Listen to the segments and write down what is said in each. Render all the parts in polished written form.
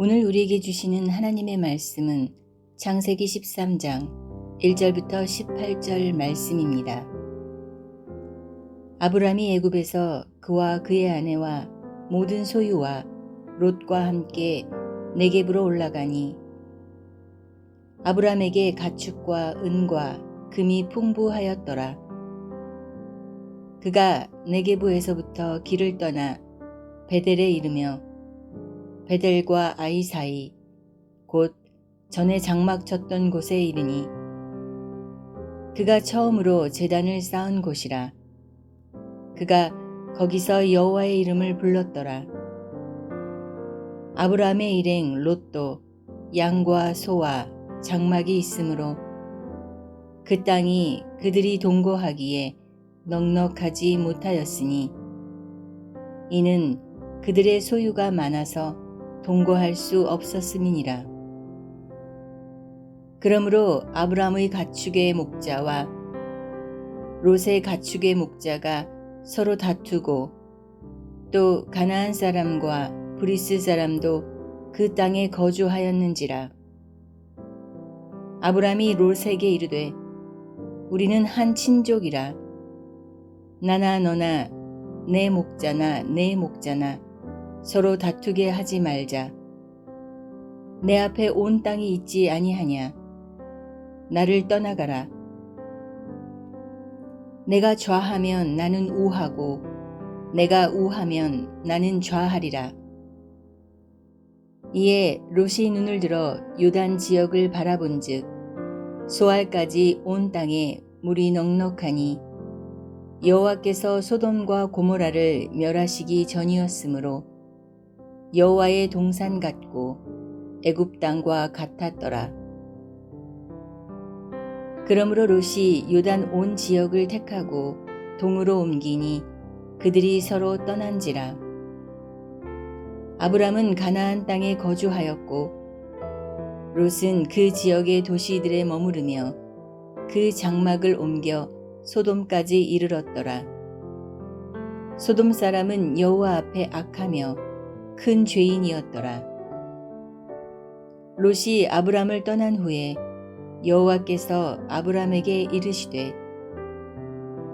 오늘 우리에게 주시는 하나님의 말씀은 창세기 13장 1절부터 18절 말씀입니다. 아브람이 애굽에서 그와 그의 아내와 모든 소유와 롯과 함께 네겝으로 올라가니 아브람에게 가축과 은과 금이 풍부하였더라. 그가 네겝에서부터 길을 떠나 베델에 이르며 베델과 아이 사이 곧 전에 장막 쳤던 곳에 이르니 그가 처음으로 제단을 쌓은 곳이라. 그가 거기서 여호와의 이름을 불렀더라. 아브라함의 일행 롯도 양과 소와 장막이 있으므로 그 땅이 그들이 동거하기에 넉넉하지 못하였으니 이는 그들의 소유가 많아서 동거할 수 없었음이니라. 그러므로 아브람의 가축의 목자와 롯의 가축의 목자가 서로 다투고 또 가나안 사람과 브리스 사람도 그 땅에 거주하였는지라. 아브람이 롯에게 이르되 우리는 한 친족이라. 나나 너나 내 목자나 내 목자나 서로 다투게 하지 말자. 내 앞에 온 땅이 있지 아니하냐. 나를 떠나가라. 내가 좌하면 나는 우하고 내가 우하면 나는 좌하리라. 이에 롯이 눈을 들어 요단 지역을 바라본즉 소알까지 온 땅에 물이 넉넉하니 여호와께서 소돔과 고모라를 멸하시기 전이었으므로 여호와의 동산 같고 애굽 땅과 같았더라. 그러므로 롯이 요단 온 지역을 택하고 동으로 옮기니 그들이 서로 떠난지라. 아브람은 가나안 땅에 거주하였고 롯은 그 지역의 도시들에 머무르며 그 장막을 옮겨 소돔까지 이르렀더라. 소돔 사람은 여호와 앞에 악하며 큰 죄인이었더라. 롯이 아브람을 떠난 후에 여호와께서 아브람에게 이르시되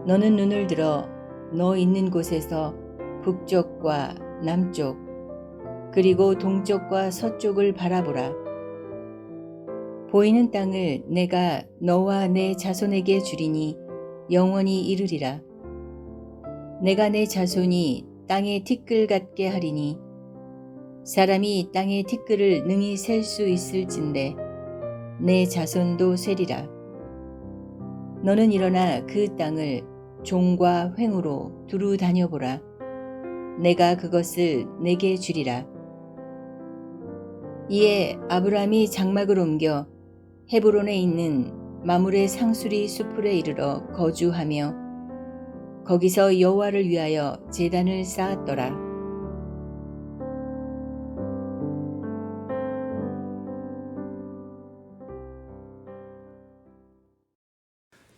너는 눈을 들어 너 있는 곳에서 북쪽과 남쪽 그리고 동쪽과 서쪽을 바라보라. 보이는 땅을 내가 너와 내 자손에게 주리니 영원히 이르리라. 내가 내 자손이 땅의 티끌 같게 하리니 사람이 땅의 티끌을 능히 셀 수 있을진데 내 자손도 세리라. 너는 일어나 그 땅을 종과 횡으로 두루 다녀보라. 내가 그것을 내게 주리라. 이에 아브람이 장막을 옮겨 헤브론에 있는 마므레 상수리 수풀에 이르러 거주하며 거기서 여호와를 위하여 제단을 쌓았더라.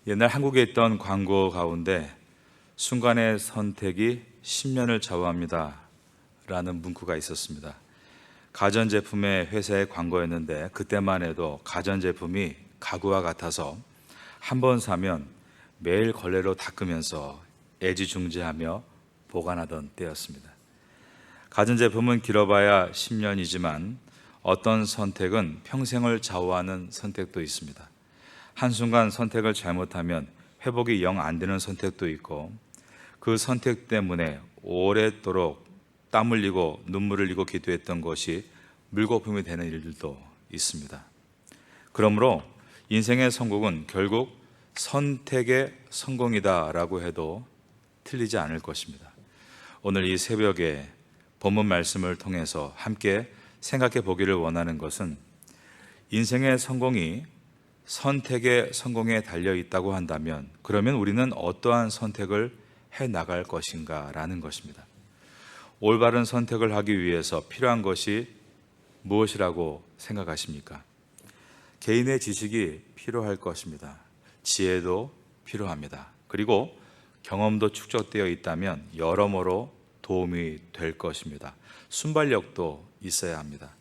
옛날 한국에 있던 광고 가운데 순간의 선택이 10년을 좌우합니다 라는 문구가 있었습니다. 가전제품의 회사의 광고였는데 그때만 해도 가전제품이 가구와 같아서 한 번 사면 매일 걸레로 닦으면서 애지중지하며 보관하던 때였습니다. 가전제품은 길어봐야 10년이지만 어떤 선택은 평생을 좌우하는 선택도 있습니다. 한순간 선택을 잘못하면 회복이 영 안 되는 선택도 있고 그 선택 때문에 오랫도록 땀 흘리고 눈물을 흘리고 기도했던 것이 물거품이 되는 일들도 있습니다. 그러므로 인생의 성공은 결국 선택의 성공이다라고 해도 틀리지 않을 것입니다. 오늘 이 새벽에 본문 말씀을 통해서 함께 생각해 보기를 원하는 것은 인생의 성공이 선택의 성공에 달려 있다고 한다면 그러면 우리는 어떠한 선택을 해 나갈 것인가 라는 것입니다. 올바른 선택을 하기 위해서 필요한 것이 무엇이라고 생각하십니까? 개인의 지식이 필요할 것입니다. 지혜도 필요합니다. 그리고 경험도 축적되어 있다면 여러모로 도움이 될 것입니다. 순발력도 있어야 합니다.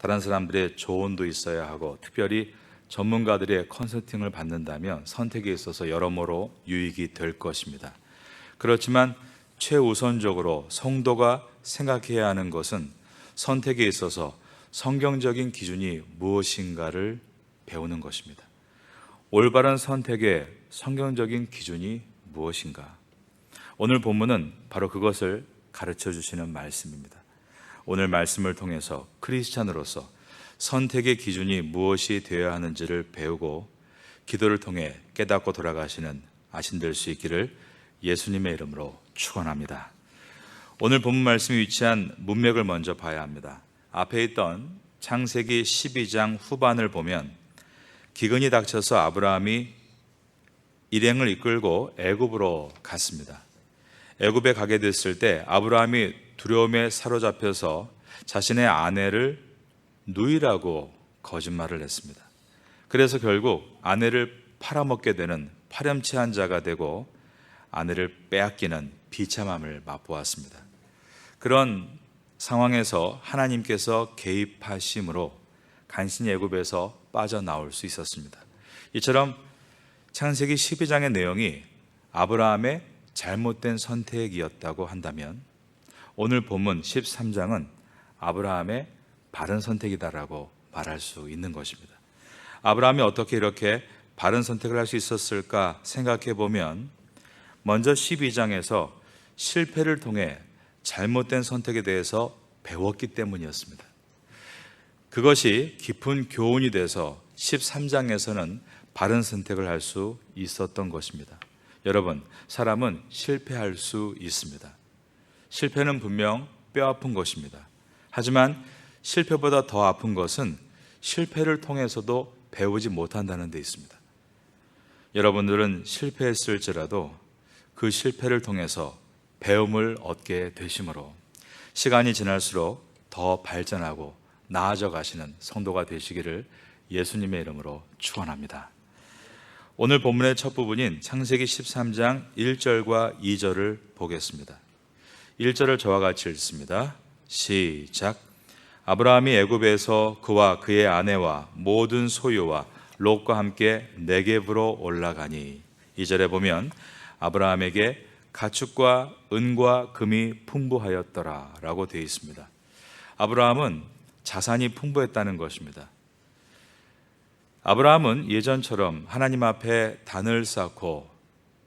다른 사람들의 조언도 있어야 하고 특별히 전문가들의 컨설팅을 받는다면 선택에 있어서 여러모로 유익이 될 것입니다. 그렇지만 최우선적으로 성도가 생각해야 하는 것은 선택에 있어서 성경적인 기준이 무엇인가를 배우는 것입니다. 올바른 선택의 성경적인 기준이 무엇인가? 오늘 본문은 바로 그것을 가르쳐 주시는 말씀입니다. 오늘 말씀을 통해서 크리스찬으로서 선택의 기준이 무엇이 되어야 하는지를 배우고 기도를 통해 깨닫고 돌아가시는 아신될 수 있기를 예수님의 이름으로 축원합니다. 오늘 본문 말씀이 위치한 문맥을 먼저 봐야 합니다. 앞에 있던 창세기 12장 후반을 보면 기근이 닥쳐서 아브라함이 일행을 이끌고 애굽으로 갔습니다. 애굽에 가게 됐을 때 아브라함이 두려움에 사로잡혀서 자신의 아내를 누이라고 거짓말을 했습니다. 그래서 결국 아내를 팔아먹게 되는 파렴치한 자가 되고 아내를 빼앗기는 비참함을 맛보았습니다. 그런 상황에서 하나님께서 개입하심으로 간신히 애굽에서 빠져나올 수 있었습니다. 이처럼 창세기 12장의 내용이 아브라함의 잘못된 선택이었다고 한다면 오늘 본문 13장은 아브라함의 바른 선택이다라고 말할 수 있는 것입니다. 아브라함이 어떻게 이렇게 바른 선택을 할 수 있었을까 생각해 보면 먼저 12장에서 실패를 통해 잘못된 선택에 대해서 배웠기 때문이었습니다. 그것이 깊은 교훈이 돼서 13장에서는 바른 선택을 할 수 있었던 것입니다. 여러분, 사람은 실패할 수 있습니다. 실패는 분명 뼈아픈 것입니다. 하지만 실패보다 더 아픈 것은 실패를 통해서도 배우지 못한다는 데 있습니다. 여러분들은 실패했을지라도 그 실패를 통해서 배움을 얻게 되심으로 시간이 지날수록 더 발전하고 나아져 가시는 성도가 되시기를 예수님의 이름으로 축원합니다. 오늘 본문의 첫 부분인 창세기 13장 1절과 2절을 보겠습니다. 1절을 저와 같이 읽습니다. 시작. 아브라함이 애굽에서 그와 그의 아내와 모든 소유와 롯과 함께 네겝으로 올라가니 2절에 보면 아브라함에게 가축과 은과 금이 풍부하였더라 라고 되어 있습니다. 아브라함은 자산이 풍부했다는 것입니다. 아브라함은 예전처럼 하나님 앞에 단을 쌓고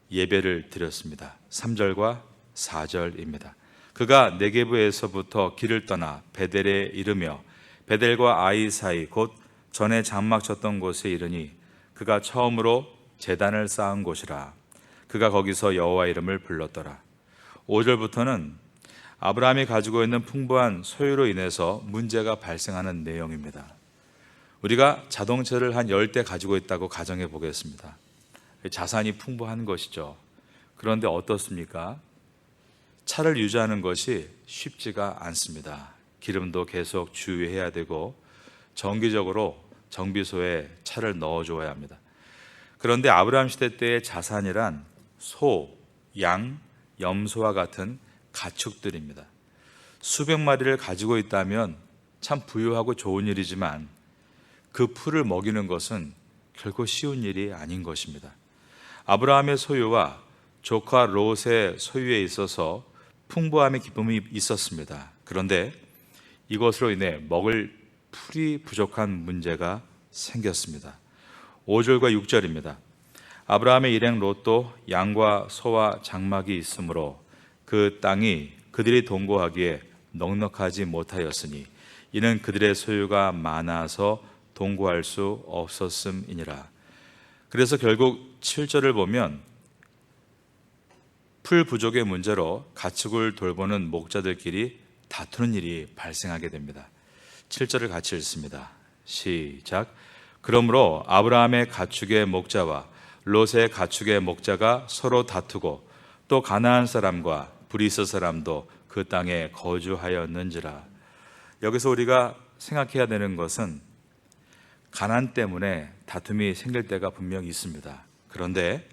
예배를 드렸습니다. 3절과 4절입니다. 그가 네게브에서부터 길을 떠나 베델에 이르며 베델과 아이 사이 곧 전에 장막 쳤던 곳에 이르니 그가 처음으로 제단을 쌓은 곳이라. 그가 거기서 여호와 이름을 불렀더라. 5절부터는 아브라함이 가지고 있는 풍부한 소유로 인해서 문제가 발생하는 내용입니다. 우리가 자동차를 한 10대 가지고 있다고 가정해 보겠습니다. 자산이 풍부한 것이죠. 그런데 어떻습니까? 차를 유지하는 것이 쉽지가 않습니다. 기름도 계속 주유해야 되고 정기적으로 정비소에 차를 넣어줘야 합니다. 그런데 아브라함 시대 때의 자산이란 소, 양, 염소와 같은 가축들입니다. 수백 마리를 가지고 있다면 참 부유하고 좋은 일이지만 그 풀을 먹이는 것은 결코 쉬운 일이 아닌 것입니다. 아브라함의 소유와 조카 롯의 소유에 있어서 풍부함의 기쁨이 있었습니다. 그런데 이것으로 인해 먹을 풀이 부족한 문제가 생겼습니다. 5절과 6절입니다. 아브라함의 일행 롯도 양과 소와 장막이 있으므로 그 땅이 그들이 동거하기에 넉넉하지 못하였으니 이는 그들의 소유가 많아서 동거할 수 없었음이니라. 그래서 결국 7절을 보면 풀 부족의 문제로 가축을 돌보는 목자들끼리 다투는 일이 발생하게 됩니다. 7절을 같이 읽습니다. 시작. 그러므로 아브라함의 가축의 목자와 롯의 가축의 목자가 서로 다투고 또 가나안 사람과 브리스 사람도 그 땅에 거주하였는지라. 여기서 우리가 생각해야 되는 것은 가난 때문에 다툼이 생길 때가 분명히 있습니다. 그런데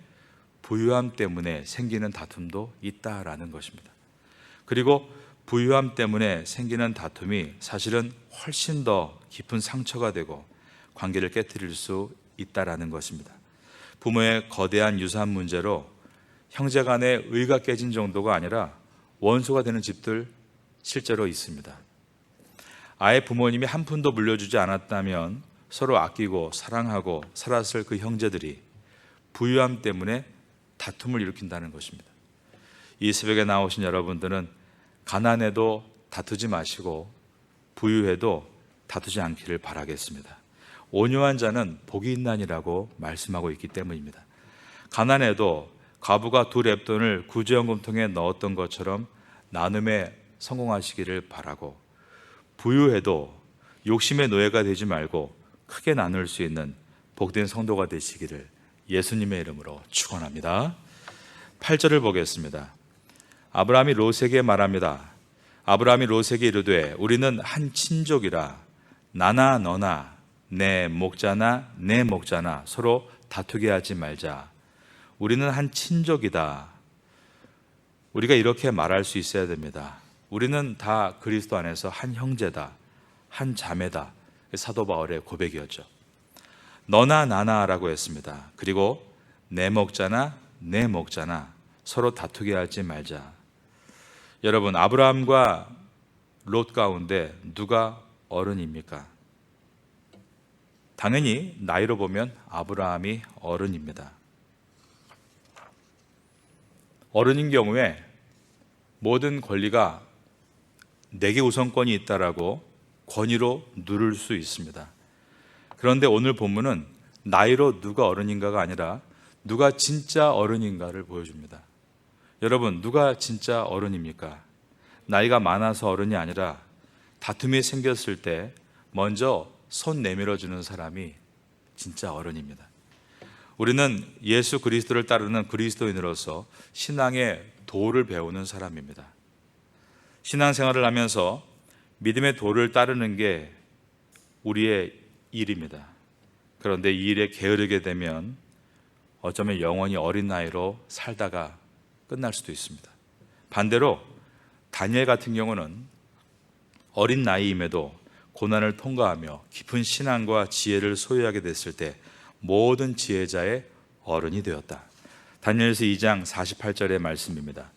부유함 때문에 생기는 다툼도 있다라는 것입니다. 그리고 부유함 때문에 생기는 다툼이 사실은 훨씬 더 깊은 상처가 되고 관계를 깨뜨릴 수 있다라는 것입니다. 부모의 거대한 유산 문제로 형제 간의 의가 깨진 정도가 아니라 원수가 되는 집들 실제로 있습니다. 아예 부모님이 한 푼도 물려주지 않았다면 서로 아끼고 사랑하고 살았을 그 형제들이 부유함 때문에 다툼을 일으킨다는 것입니다. 이 새벽에 나오신 여러분들은 가난해도 다투지 마시고 부유해도 다투지 않기를 바라겠습니다. 온유한 자는 복이 있나니라고 말씀하고 있기 때문입니다. 가난해도 과부가 2렙돈을 구제연금통에 넣었던 것처럼 나눔에 성공하시기를 바라고, 부유해도 욕심의 노예가 되지 말고 크게 나눌 수 있는 복된 성도가 되시기를 예수님의 이름으로 축원합니다. 8절을 보겠습니다. 아브라함이 롯에게 말합니다. 아브라함이 롯에게 이르되 우리는 한 친족이라 나나 너나 내 목자나 내 목자나 서로 다투게 하지 말자. 우리는 한 친족이다. 우리가 이렇게 말할 수 있어야 됩니다. 우리는 다 그리스도 안에서 한 형제다, 한 자매다. 사도 바울의 고백이었죠. 너나 나나라고 했습니다. 그리고 내 목자나 내 목자나 서로 다투게 하지 말자. 여러분, 아브라함과 롯 가운데 누가 어른입니까? 당연히 나이로 보면 아브라함이 어른입니다. 어른인 경우에 모든 권리가 내게 우선권이 있다라고 권위로 누를 수 있습니다. 그런데 오늘 본문은 나이로 누가 어른인가가 아니라 누가 진짜 어른인가를 보여줍니다. 여러분, 누가 진짜 어른입니까? 나이가 많아서 어른이 아니라 다툼이 생겼을 때 먼저 손 내밀어 주는 사람이 진짜 어른입니다. 우리는 예수 그리스도를 따르는 그리스도인으로서 신앙의 도를 배우는 사람입니다. 신앙생활을 하면서 믿음의 도를 따르는 게 우리의 일입니다. 그런데 이 일에 게으르게 되면 어쩌면 영원히 어린 나이로 살다가 끝날 수도 있습니다. 반대로 다니엘 같은 경우는 어린 나이임에도 고난을 통과하며 깊은 신앙과 지혜를 소유하게 됐을 때 모든 지혜자의 어른이 되었다. 다니엘서 2장 48절의 말씀입니다.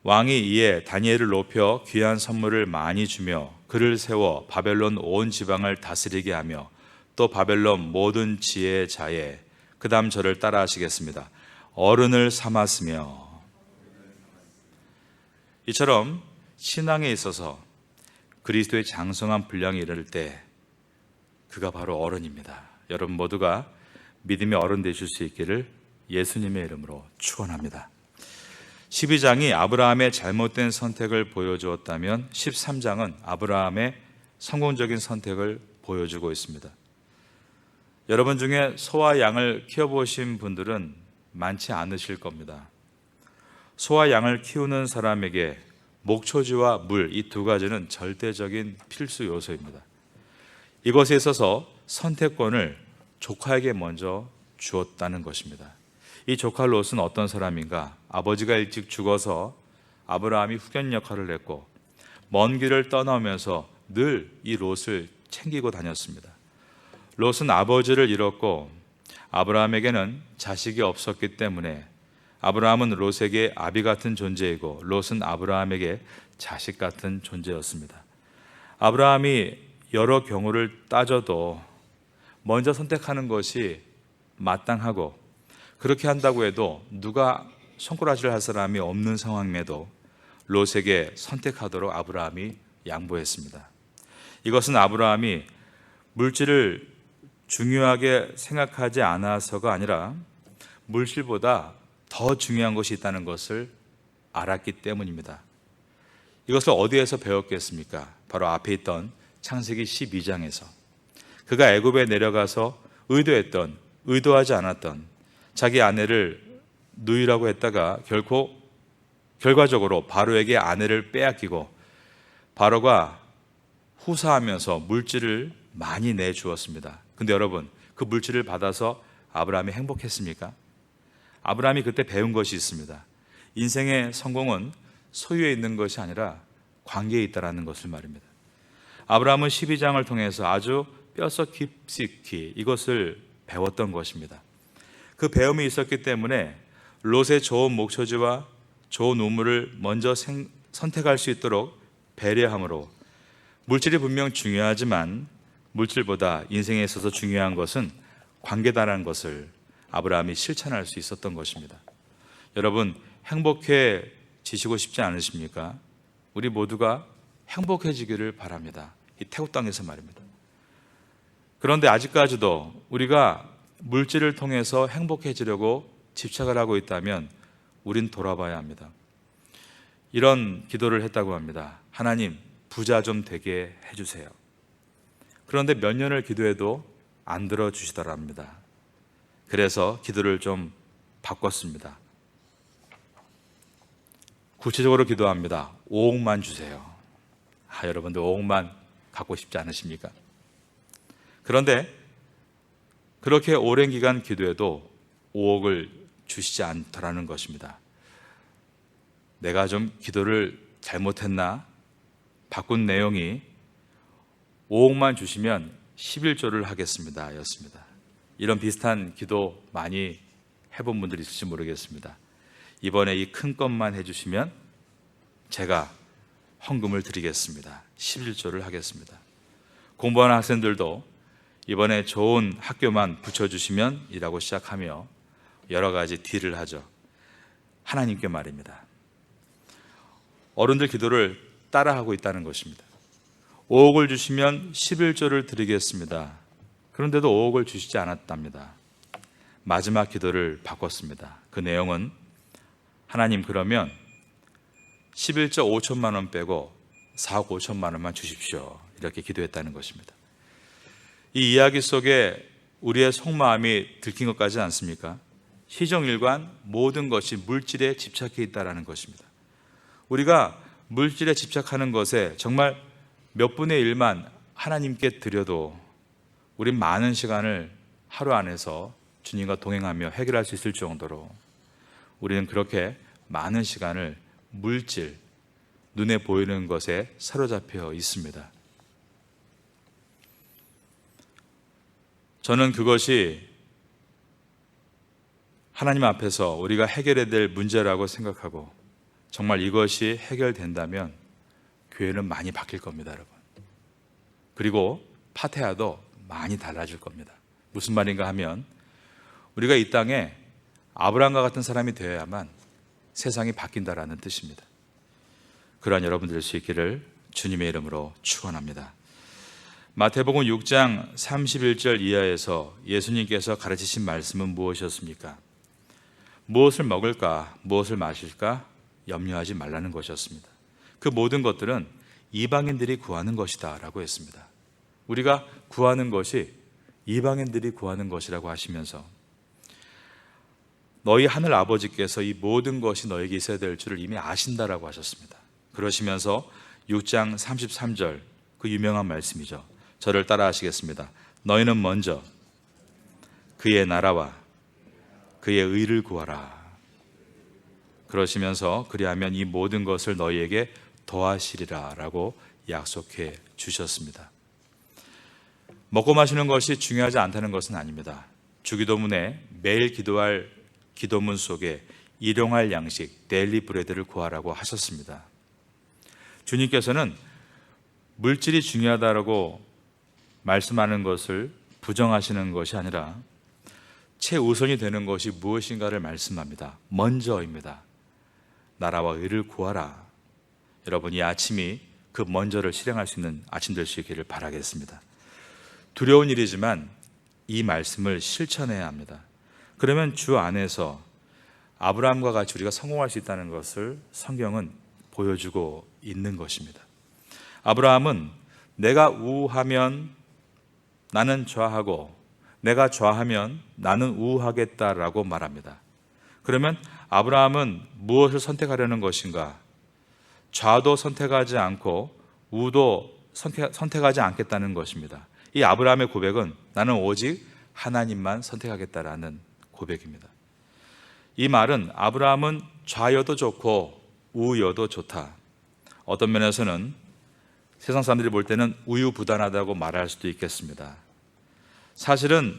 왕이 이에 다니엘을 높여 귀한 선물을 많이 주며 그를 세워 바벨론 온 지방을 다스리게 하며 또 바벨론 모든 지혜자의, 그 다음 저를 따라 하시겠습니다. 어른을 삼았으며. 이처럼 신앙에 있어서 그리스도의 장성한 분량에 이를 때 그가 바로 어른입니다. 여러분 모두가 믿음의 어른 되실 수 있기를 예수님의 이름으로 축원합니다. 12장이 아브라함의 잘못된 선택을 보여주었다면 13장은 아브라함의 성공적인 선택을 보여주고 있습니다. 여러분 중에 소와 양을 키워보신 분들은 많지 않으실 겁니다. 소와 양을 키우는 사람에게 목초지와 물, 이 두 가지는 절대적인 필수 요소입니다. 이것에 있어서 선택권을 조카에게 먼저 주었다는 것입니다. 이 조카 롯은 어떤 사람인가? 아버지가 일찍 죽어서 아브라함이 후견 역할을 했고 먼 길을 떠나면서 늘 이 롯을 챙기고 다녔습니다. 롯은 아버지를 잃었고 아브라함에게는 자식이 없었기 때문에 아브라함은 롯에게 아비 같은 존재이고 롯은 아브라함에게 자식 같은 존재였습니다. 아브라함이 여러 경우를 따져도 먼저 선택하는 것이 마땅하고, 그렇게 한다고 해도 누가 손가락질 할 사람이 없는 상황임에도 롯에게 선택하도록 아브라함이 양보했습니다. 이것은 아브라함이 물질을 중요하게 생각하지 않아서가 아니라 물질보다 더 중요한 것이 있다는 것을 알았기 때문입니다. 이것을 어디에서 배웠겠습니까? 바로 앞에 있던 창세기 12장에서 그가 애굽에 내려가서 의도했던, 의도하지 않았던 자기 아내를 누이라고 했다가 결과적으로 바로에게 아내를 빼앗기고 바로가 후사하면서 물질을 많이 내주었습니다. 근데 여러분, 그 물질을 받아서 아브라함이 행복했습니까? 아브라함이 그때 배운 것이 있습니다. 인생의 성공은 소유에 있는 것이 아니라 관계에 있다라는 것을 말입니다. 아브라함은 12장을 통해서 아주 뼛속 깊숙이 이것을 배웠던 것입니다. 그 배움이 있었기 때문에 롯의 좋은 목초지와 좋은 우물을 먼저 선택할 수 있도록 배려함으로, 물질이 분명 중요하지만 물질보다 인생에 있어서 중요한 것은 관계다라는 것을 아브라함이 실천할 수 있었던 것입니다. 여러분, 행복해지시고 싶지 않으십니까? 우리 모두가 행복해지기를 바랍니다. 이 태국 땅에서 말입니다. 그런데 아직까지도 우리가 물질을 통해서 행복해지려고 집착을 하고 있다면 우린 돌아봐야 합니다. 이런 기도를 했다고 합니다. 하나님, 부자 좀 되게 해주세요. 그런데 몇 년을 기도해도 안 들어주시더랍니다. 그래서 기도를 좀 바꿨습니다. 구체적으로 기도합니다. 5억만 주세요. 여러분들 5억만 갖고 싶지 않으십니까? 그런데 그렇게 오랜 기간 기도해도 5억을 주시지 않더라는 것입니다. 내가 좀 기도를 잘못했나? 바꾼 내용이 5억만 주시면 11조를 하겠습니다 였습니다. 이런 비슷한 기도 많이 해본 분들이 있을지 모르겠습니다. 이번에 이 큰 것만 해주시면 제가 헌금을 드리겠습니다. 11조를 하겠습니다. 공부하는 학생들도 이번에 좋은 학교만 붙여주시면 이라고 시작하며 여러 가지 딜을 하죠. 하나님께 말입니다. 어른들 기도를 따라하고 있다는 것입니다. 5억을 주시면 11조를 드리겠습니다. 그런데도 5억을 주시지 않았답니다. 마지막 기도를 바꿨습니다. 그 내용은 하나님, 그러면 11조 5천만 원 빼고 4억 5천만 원만 주십시오. 이렇게 기도했다는 것입니다. 이 이야기 속에 우리의 속마음이 들킨 것 같지 않습니까? 시종일관 모든 것이 물질에 집착해 있다는 것입니다. 우리가 물질에 집착하는 것에 정말 몇 분의 1만 하나님께 드려도 우린 많은 시간을 하루 안에서 주님과 동행하며 해결할 수 있을 정도로 우리는 그렇게 많은 시간을 물질, 눈에 보이는 것에 사로잡혀 있습니다. 저는 그것이 하나님 앞에서 우리가 해결해야 될 문제라고 생각하고, 정말 이것이 해결된다면 교회는 많이 바뀔 겁니다, 여러분. 그리고 파테아도 많이 달라질 겁니다. 무슨 말인가 하면 우리가 이 땅에 아브라함과 같은 사람이 되어야만 세상이 바뀐다라는 뜻입니다. 그러한 여러분 될 수 있기를 주님의 이름으로 축원합니다. 마태복음 6장 31절 이하에서 예수님께서 가르치신 말씀은 무엇이었습니까? 무엇을 먹을까, 무엇을 마실까 염려하지 말라는 것이었습니다. 그 모든 것들은 이방인들이 구하는 것이다 라고 했습니다. 우리가 구하는 것이 이방인들이 구하는 것이라고 하시면서 너희 하늘 아버지께서 이 모든 것이 너에게 있어야 될 줄을 이미 아신다라고 하셨습니다. 그러시면서 6장 33절, 그 유명한 말씀이죠. 저를 따라 하시겠습니다. 너희는 먼저 그의 나라와 그의 의를 구하라. 그러시면서 그리하면 이 모든 것을 너희에게 더하시리라 라고 약속해 주셨습니다. 먹고 마시는 것이 중요하지 않다는 것은 아닙니다. 주기도문에 매일 기도할 기도문 속에 일용할 양식, 데일리 브레드를 구하라고 하셨습니다. 주님께서는 물질이 중요하다고 말씀하는 것을 부정하시는 것이 아니라 최우선이 되는 것이 무엇인가를 말씀합니다. 먼저입니다. 나라와 의를 구하라. 여러분, 이 아침이 그 먼저를 실행할 수 있는 아침 될 수 있기를 바라겠습니다. 두려운 일이지만 이 말씀을 실천해야 합니다. 그러면 주 안에서 아브라함과 같이 우리가 성공할 수 있다는 것을 성경은 보여주고 있는 것입니다. 아브라함은 내가 우하면 나는 좌하고 내가 좌하면 나는 우하겠다라고 말합니다. 그러면 아브라함은 무엇을 선택하려는 것인가? 좌도 선택하지 않고 우도 선택하지 않겠다는 것입니다. 이 아브라함의 고백은 나는 오직 하나님만 선택하겠다라는 고백입니다. 이 말은 아브라함은 좌여도 좋고 우여도 좋다. 어떤 면에서는 세상 사람들이 볼 때는 우유부단하다고 말할 수도 있겠습니다. 사실은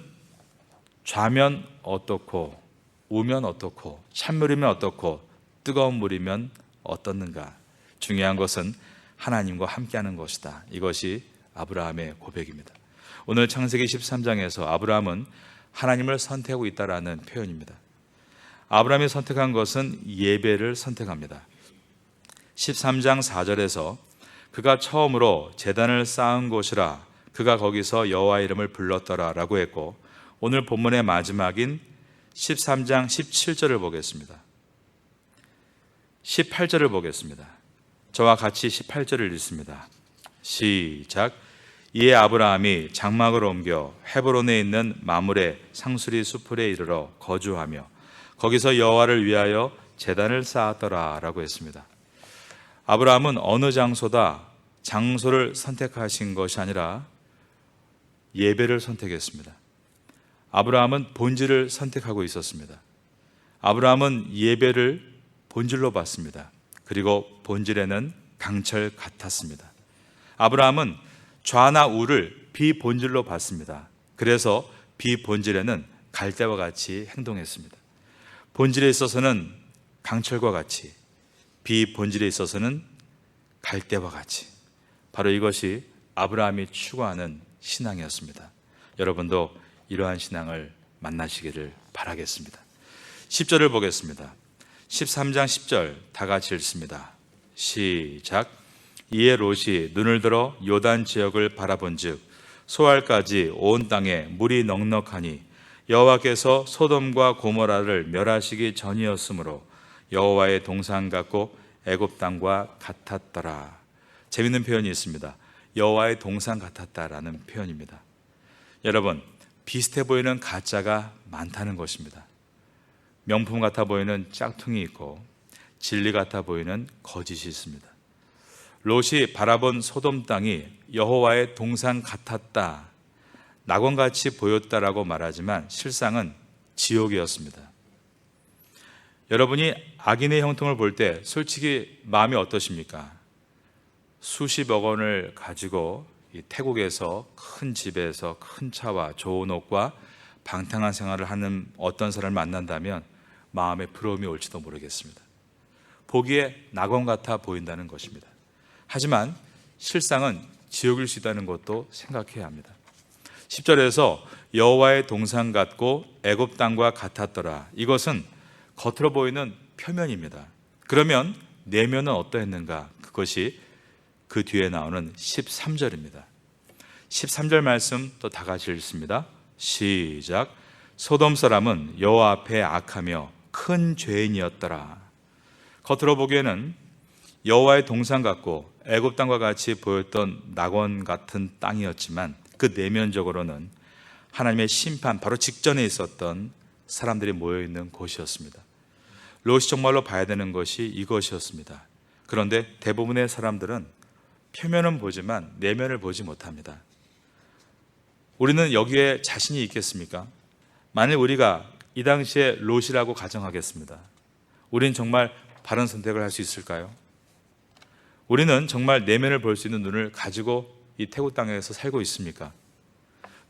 좌면 어떻고 우면 어떻고 찬물이면 어떻고 뜨거운 물이면 어떻는가. 중요한 것은 하나님과 함께하는 것이다. 이것이 아브라함의 고백입니다. 오늘 창세기 13장에서 아브라함은 하나님을 선택하고 있다라는 표현입니다. 아브라함이 선택한 것은 예배를 선택합니다. 13장 4절에서 그가 처음으로 제단을 쌓은 곳이라 그가 거기서 여호와 이름을 불렀더라 라고 했고, 오늘 본문의 마지막인 13장 17절을 보겠습니다. 18절을 보겠습니다. 저와 같이 18절을 읽습니다. 시작. 이에 아브라함이 장막을 옮겨 헤브론에 있는 마므레 상수리 수풀에 이르러 거주하며 거기서 여호와를 위하여 제단을 쌓았더라 라고 했습니다. 아브라함은 어느 장소를 선택하신 것이 아니라 예배를 선택했습니다. 아브라함은 본질을 선택하고 있었습니다. 아브라함은 예배를 본질로 봤습니다. 그리고 본질에는 강철 같았습니다. 아브라함은 좌나 우를 비본질로 봤습니다. 그래서 비본질에는 갈대와 같이 행동했습니다. 본질에 있어서는 강철과 같이, 비본질에 있어서는 갈대와 같이. 바로 이것이 아브라함이 추구하는 신앙이었습니다. 여러분도 이러한 신앙을 만나시기를 바라겠습니다. 10절을 보겠습니다. 13장 10절 다 같이 읽습니다. 시작. 이에 롯이 눈을 들어 요단 지역을 바라본즉 소알까지 온 땅에 물이 넉넉하니 여호와께서 소돔과 고모라를 멸하시기 전이었으므로 여호와의 동산 같고 애굽 땅과 같았더라. 재밌는 표현이 있습니다. 여호와의 동산 같았다라는 표현입니다. 여러분, 비슷해 보이는 가짜가 많다는 것입니다. 명품 같아 보이는 짝퉁이 있고 진리 같아 보이는 거짓이 있습니다. 롯이 바라본 소돔 땅이 여호와의 동산 같았다, 낙원같이 보였다라고 말하지만 실상은 지옥이었습니다. 여러분이 악인의 형통을 볼 때 솔직히 마음이 어떠십니까? 수십억 원을 가지고 이 태국에서 큰 집에서 큰 차와 좋은 옷과 방탕한 생활을 하는 어떤 사람을 만난다면 마음에 부러움이 올지도 모르겠습니다. 보기에 낙원 같아 보인다는 것입니다. 하지만 실상은 지옥일 수 있다는 것도 생각해야 합니다. 10절에서 여호와의 동산 같고 애굽 땅과 같았더라. 이것은 겉으로 보이는 표면입니다. 그러면 내면은 어떠했는가? 그것이 그 뒤에 나오는 13절입니다. 13절 말씀 또 다 같이 읽습니다. 시작. 소돔 사람은 여호와 앞에 악하며 큰 죄인이었더라. 겉으로 보기에는 여호와의 동산 같고 애굽 땅과 같이 보였던 낙원 같은 땅이었지만 그 내면적으로는 하나님의 심판 바로 직전에 있었던 사람들이 모여있는 곳이었습니다. 롯이 정말로 봐야 되는 것이 이것이었습니다. 그런데 대부분의 사람들은 표면은 보지만 내면을 보지 못합니다. 우리는 여기에 자신이 있겠습니까? 만일 우리가 이 당시에 롯이라고 가정하겠습니다. 우리는 정말 바른 선택을 할 수 있을까요? 우리는 정말 내면을 볼 수 있는 눈을 가지고 이 태국 땅에서 살고 있습니까?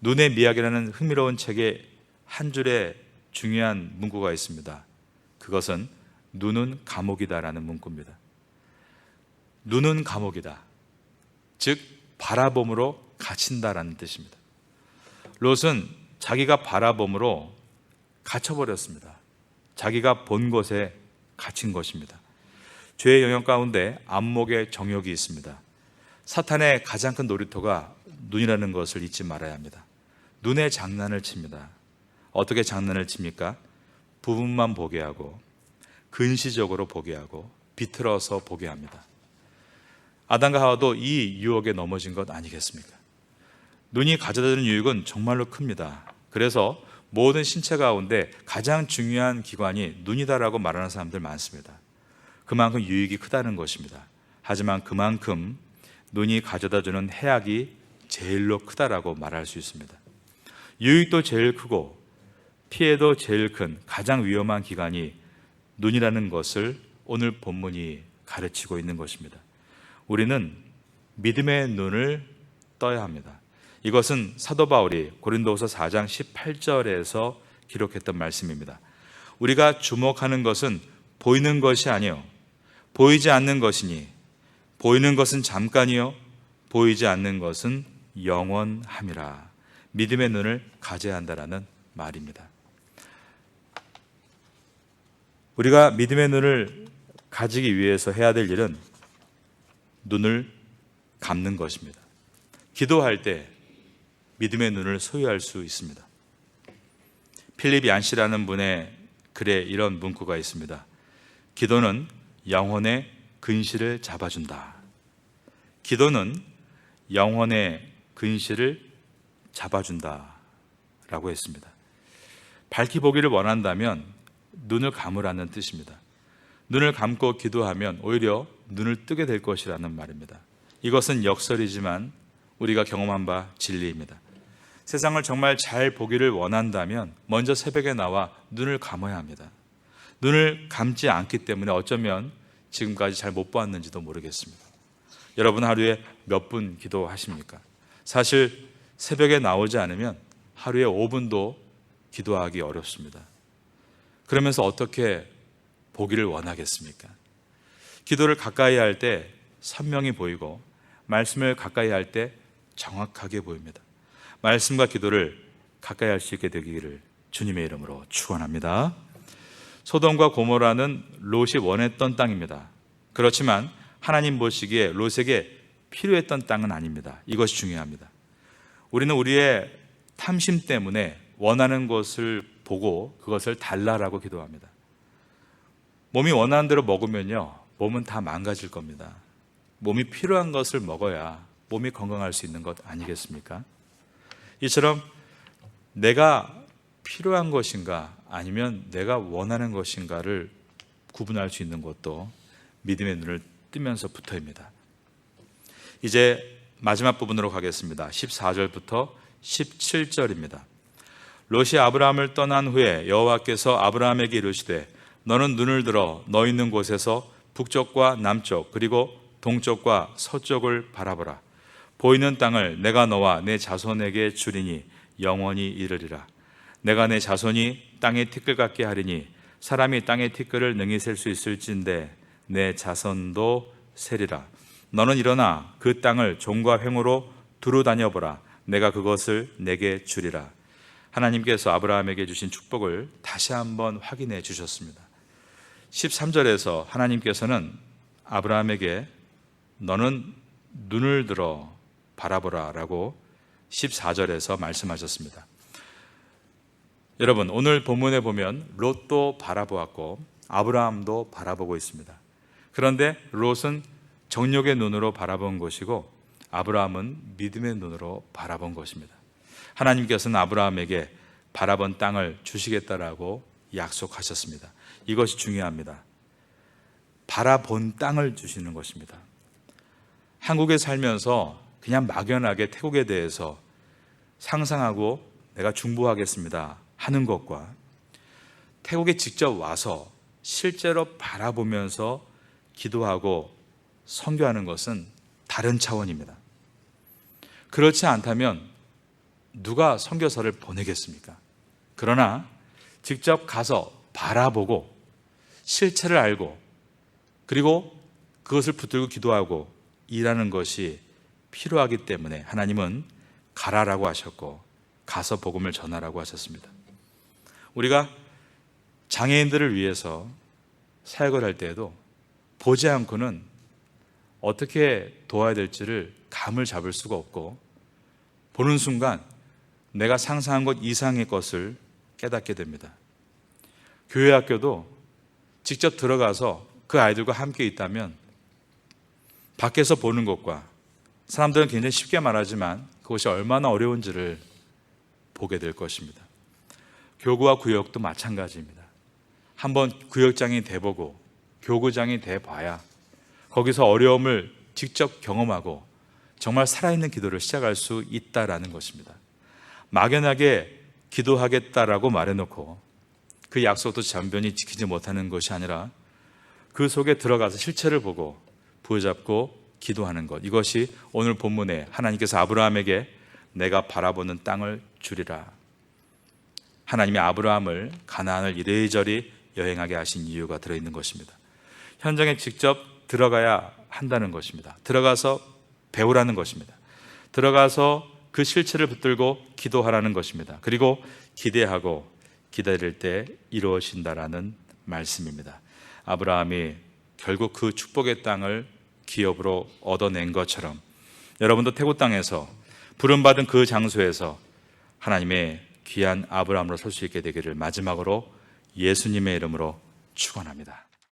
눈의 미학이라는 흥미로운 책에 한 줄의 중요한 문구가 있습니다. 그것은 눈은 감옥이다라는 문구입니다. 눈은 감옥이다. 즉 바라봄으로 갇힌다라는 뜻입니다. 롯은 자기가 바라봄으로 갇혀버렸습니다. 자기가 본 곳에 갇힌 것입니다. 죄의 영역 가운데 안목의 정욕이 있습니다. 사탄의 가장 큰 놀이터가 눈이라는 것을 잊지 말아야 합니다. 눈에 장난을 칩니다. 어떻게 장난을 칩니까? 부분만 보게 하고 근시적으로 보게 하고 비틀어서 보게 합니다. 아담과 하와도 이 유혹에 넘어진 것 아니겠습니까? 눈이 가져다주는 유익은 정말로 큽니다. 그래서 모든 신체 가운데 가장 중요한 기관이 눈이다라고 말하는 사람들 많습니다. 그만큼 유익이 크다는 것입니다. 하지만 그만큼 눈이 가져다주는 해악이 제일로 크다라고 말할 수 있습니다. 유익도 제일 크고 피해도 제일 큰 가장 위험한 기관이 눈이라는 것을 오늘 본문이 가르치고 있는 것입니다. 우리는 믿음의 눈을 떠야 합니다. 이것은 사도 바울이 고린도후서 4장 18절에서 기록했던 말씀입니다. 우리가 주목하는 것은 보이는 것이 아니요 보이지 않는 것이니 보이는 것은 잠깐이요 보이지 않는 것은 영원함이라. 믿음의 눈을 가져야 한다라는 말입니다. 우리가 믿음의 눈을 가지기 위해서 해야 될 일은 눈을 감는 것입니다. 기도할 때 믿음의 눈을 소유할 수 있습니다. 필립 얀시라는 분의 글에 이런 문구가 있습니다. 기도는 영혼의 근시를 잡아준다. 기도는 영혼의 근시를 잡아준다 라고 했습니다. 밝히 보기를 원한다면 눈을 감으라는 뜻입니다. 눈을 감고 기도하면 오히려 눈을 뜨게 될 것이라는 말입니다. 이것은 역설이지만 우리가 경험한 바 진리입니다. 세상을 정말 잘 보기를 원한다면 먼저 새벽에 나와 눈을 감아야 합니다. 눈을 감지 않기 때문에 어쩌면 지금까지 잘 못 보았는지도 모르겠습니다. 여러분 하루에 몇 분 기도하십니까? 사실 새벽에 나오지 않으면 하루에 5분도 기도하기 어렵습니다. 그러면서 어떻게 보기를 원하겠습니까? 기도를 가까이 할 때 선명히 보이고 말씀을 가까이 할 때 정확하게 보입니다. 말씀과 기도를 가까이 할 수 있게 되기를 주님의 이름으로 축원합니다. 소돔과 고모라는 롯이 원했던 땅입니다. 그렇지만 하나님 보시기에 롯에게 필요했던 땅은 아닙니다. 이것이 중요합니다. 우리는 우리의 탐심 때문에 원하는 것을 보고 그것을 달라라고 기도합니다. 몸이 원하는 대로 먹으면요, 몸은 다 망가질 겁니다. 몸이 필요한 것을 먹어야 몸이 건강할 수 있는 것 아니겠습니까? 이처럼 내가 필요한 것인가 아니면 내가 원하는 것인가를 구분할 수 있는 것도 믿음의 눈을 뜨면서 부터입니다. 이제 마지막 부분으로 가겠습니다. 14절부터 17절입니다. 롯이 아브라함을 떠난 후에 여호와께서 아브라함에게 이르시되 너는 눈을 들어 너 있는 곳에서 북쪽과 남쪽 그리고 동쪽과 서쪽을 바라보라. 보이는 땅을 내가 너와 내 자손에게 주리니 영원히 이르리라. 내가 내 자손이 땅의 티끌 같게 하리니 사람이 땅의 티끌을 능히 셀 수 있을진데 내 자손도 세리라. 너는 일어나 그 땅을 종과 횡으로 두루 다녀보라. 내가 그것을 내게 주리라. 하나님께서 아브라함에게 주신 축복을 다시 한번 확인해 주셨습니다. 13절에서 하나님께서는 아브라함에게 너는 눈을 들어 바라보라 라고 14절에서 말씀하셨습니다. 여러분, 오늘 본문에 보면 롯도 바라보았고 아브라함도 바라보고 있습니다. 그런데 롯은 정욕의 눈으로 바라본 것이고 아브라함은 믿음의 눈으로 바라본 것입니다. 하나님께서는 아브라함에게 바라본 땅을 주시겠다라고 약속하셨습니다. 이것이 중요합니다. 바라본 땅을 주시는 것입니다. 한국에 살면서 그냥 막연하게 태국에 대해서 상상하고 내가 중보하겠습니다 하는 것과 태국에 직접 와서 실제로 바라보면서 기도하고 선교하는 것은 다른 차원입니다. 그렇지 않다면 누가 선교사를 보내겠습니까? 그러나 직접 가서 바라보고 실체를 알고 그리고 그것을 붙들고 기도하고 일하는 것이 필요하기 때문에 하나님은 가라라고 하셨고 가서 복음을 전하라고 하셨습니다. 우리가 장애인들을 위해서 사역을 할 때에도 보지 않고는 어떻게 도와야 될지를 감을 잡을 수가 없고 보는 순간 내가 상상한 것 이상의 것을 깨닫게 됩니다. 교회 학교도 직접 들어가서 그 아이들과 함께 있다면 밖에서 보는 것과 사람들은 굉장히 쉽게 말하지만 그것이 얼마나 어려운지를 보게 될 것입니다. 교구와 구역도 마찬가지입니다. 한번 구역장이 돼보고 교구장이 돼봐야 거기서 어려움을 직접 경험하고 정말 살아있는 기도를 시작할 수 있다라는 것입니다. 막연하게 기도하겠다라고 말해놓고 그 약속도 잔변히 지키지 못하는 것이 아니라 그 속에 들어가서 실체를 보고 부여잡고 기도하는 것, 이것이 오늘 본문에 하나님께서 아브라함에게 내가 바라보는 땅을 주리라, 하나님이 아브라함을 가나안을 이래저래 여행하게 하신 이유가 들어있는 것입니다. 현장에 직접 들어가야 한다는 것입니다. 들어가서 배우라는 것입니다. 들어가서 그 실체를 붙들고 기도하라는 것입니다. 그리고 기대하고 기다릴 때 이루어진다라는 말씀입니다. 아브라함이 결국 그 축복의 땅을 기업으로 얻어낸 것처럼 여러분도 태국 땅에서 부름받은 그 장소에서 하나님의 귀한 아브라함으로 설 수 있게 되기를 마지막으로 예수님의 이름으로 축원합니다.